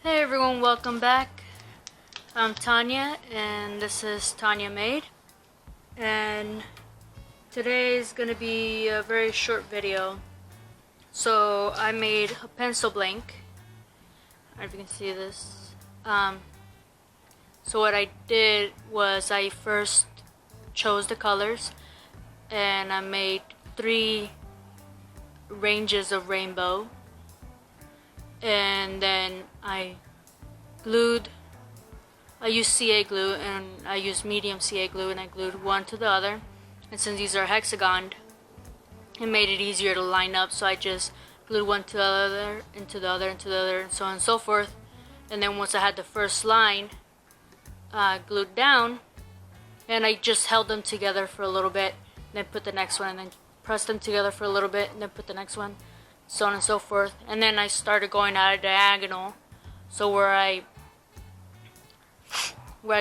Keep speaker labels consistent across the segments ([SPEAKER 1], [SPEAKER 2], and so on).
[SPEAKER 1] Hey everyone, welcome back. I'm Tania and this is Taniamadeit, and today is going to be a very short video. So I made a pencil blank. I don't know if you can see this. So what I did was I first chose the colors and I made 3 ranges of rainbow, and then I used CA glue, and I used medium CA glue, and I glued one to the other. And since these are hexagon, it made it easier to line up, so I just glued one to the other, into the other, into the other, and so on and so forth. And then once I had the first line glued down, and I just held them together for a little bit, then put the next one, and then pressed them together for a little bit, and then put the next one, so on and so forth. And then I started going at a diagonal, so where I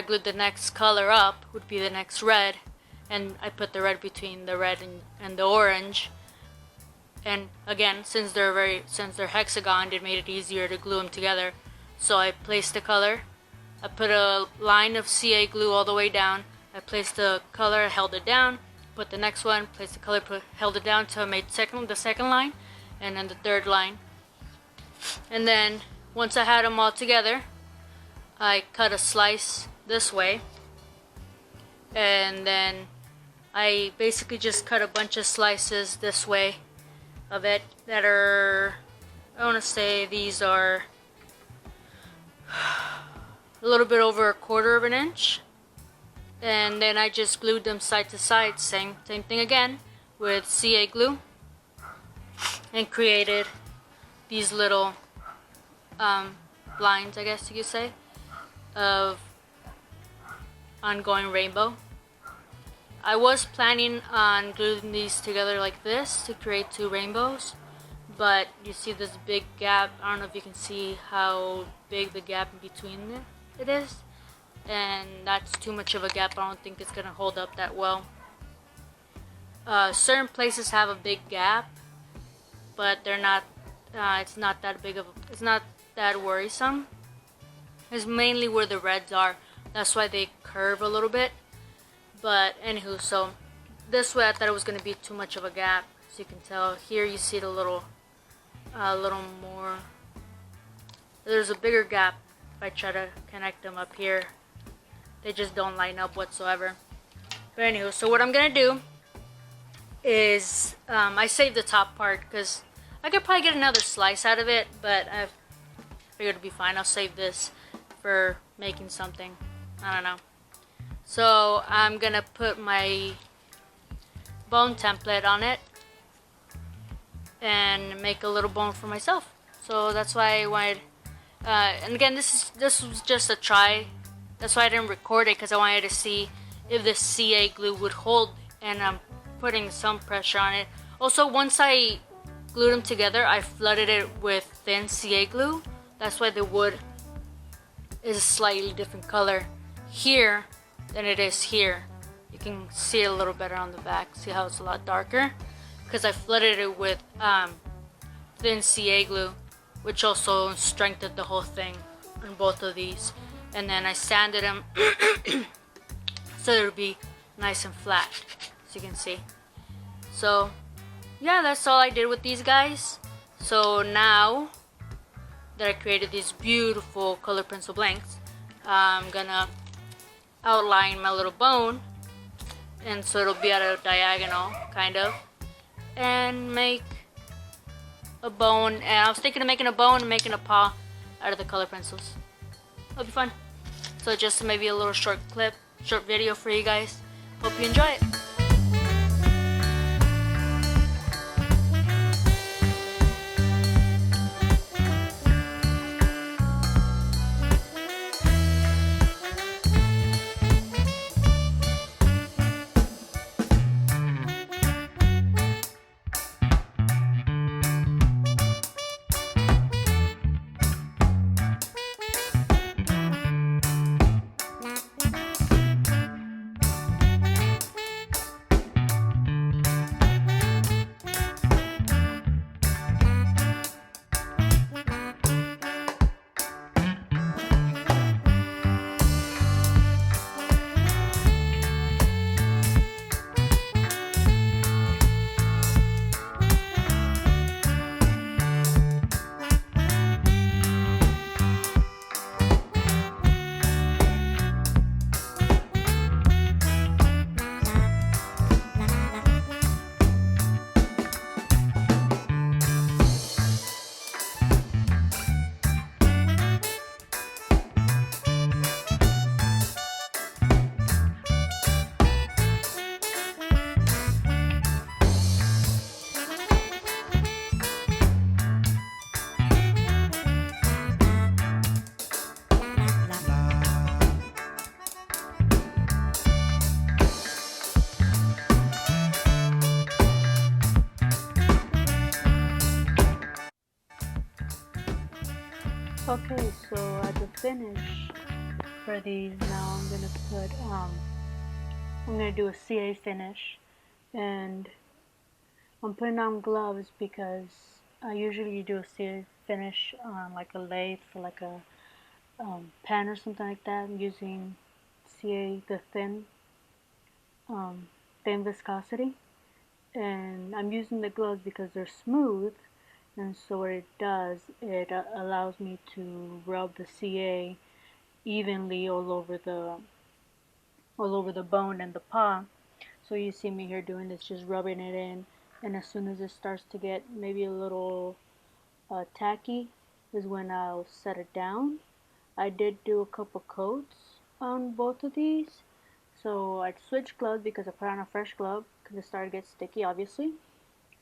[SPEAKER 1] glued the next color up would be the next red, and I put the red between the red and the orange. And again, since they're hexagon, it made it easier to glue them together. So I placed the color, I put a line of CA glue all the way down, I placed the color, held it down, put the next one, placed the color, held it down until I made the second line, and then the third line. And then once I had them all together, I cut a slice this way, and then I basically just cut a bunch of slices this way of it that are, I want to say these are a little bit over 1/4 of an inch, and then I just glued them side to side, same thing again with CA glue, and created these little lines, I guess you could say, of ongoing rainbow. I was planning on gluing these together like this to create 2 rainbows, but you see this big gap. I don't know if you can see how big the gap in between it is, and that's too much of a gap. I don't think it's gonna hold up that well. Certain places have a big gap, but they're not. It's not that big of. It's not that worrisome. It's mainly where the reds are. That's why they curve a little bit. But anywho, so this way I thought it was going to be too much of a gap. As you can tell here, you see it a little more. There's a bigger gap if I try to connect them up here. They just don't line up whatsoever. But anywho, so what I'm going to do is I saved the top part because I could probably get another slice out of it, but I figured it'd be fine. I'll save this for making something. I don't know. So I'm gonna put my bone template on it and make a little bone for myself. So that's why I wanted. And again, this was just a try. That's why I didn't record it, because I wanted to see if the CA glue would hold, and I'm putting some pressure on it. Also, once I glued them together, I flooded it with thin CA glue. That's why the wood is a slightly different color here than it is here. You can see it a little better on the back. See how it's a lot darker? Because I flooded it with thin CA glue, which also strengthened the whole thing on both of these. And then I sanded them so it would be nice and flat, as you can see. So yeah, that's all I did with these guys. So now that I created these beautiful color pencil blanks, I'm gonna outline my little bone, and so it'll be at a diagonal kind of, and make a bone. And I was thinking of making a bone and making a paw out of the color pencils. It'll be fun. So just maybe a little short video for you guys. Hope you enjoy it. Okay, so at the finish for these now I'm gonna do a CA finish, and I'm putting on gloves because I usually do a CA finish on like a lathe for like a pen or something like that. I'm using CA the thin viscosity, and I'm using the gloves because they're smooth, and so what it does, it allows me to rub the CA evenly all over the bone and the paw. So you see me here doing this, just rubbing it in, and as soon as it starts to get maybe a little tacky is when I'll set it down. I did do a couple coats on both of these, so I'd switch gloves because I put on a fresh glove because it started to get sticky, obviously.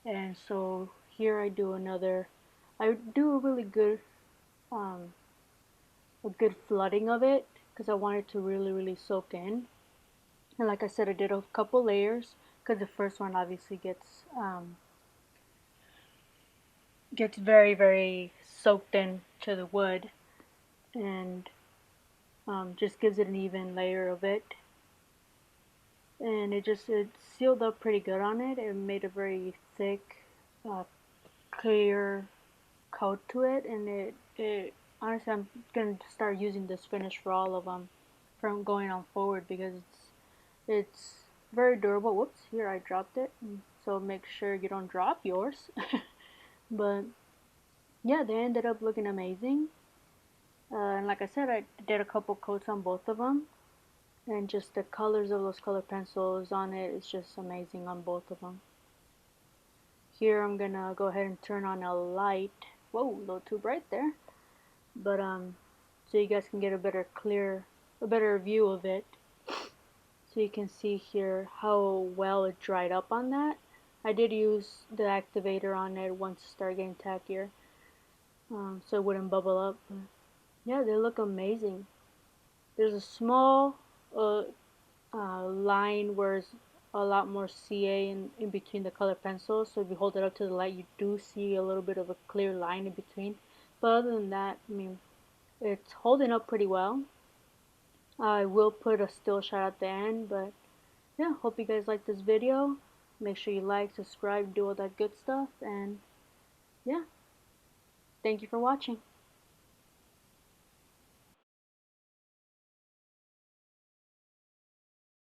[SPEAKER 1] And so here I do a really good um, a good flooding of it because I want it to really soak in. And like I said, I did a couple layers because the first one obviously gets very soaked in to the wood, and just gives it an even layer of it. And it sealed up pretty good on it. It made a very thick, clear coat to it, and it honestly, I'm gonna start using this finish for all of them from going on forward because it's very durable. Whoops, here I dropped it, so make sure you don't drop yours. But yeah, they ended up looking amazing. And like I said, I did a couple coats on both of them, and just the colors of those color pencils on it is just amazing on both of them. Here I'm gonna go ahead and turn on a light. Whoa, a little too bright there. But so you guys can get a better view of it. So you can see here how well it dried up on that. I did use the activator on it once it started getting tackier, so it wouldn't bubble up. But yeah, they look amazing. There's a small line where it's a lot more CA in between the color pencils, so if you hold it up to the light you do see a little bit of a clear line in between. But other than that, I mean, it's holding up pretty well. I will put a still shot at the end, but yeah, hope you guys like this video. Make sure you like, subscribe, do all that good stuff, and yeah, thank you for watching.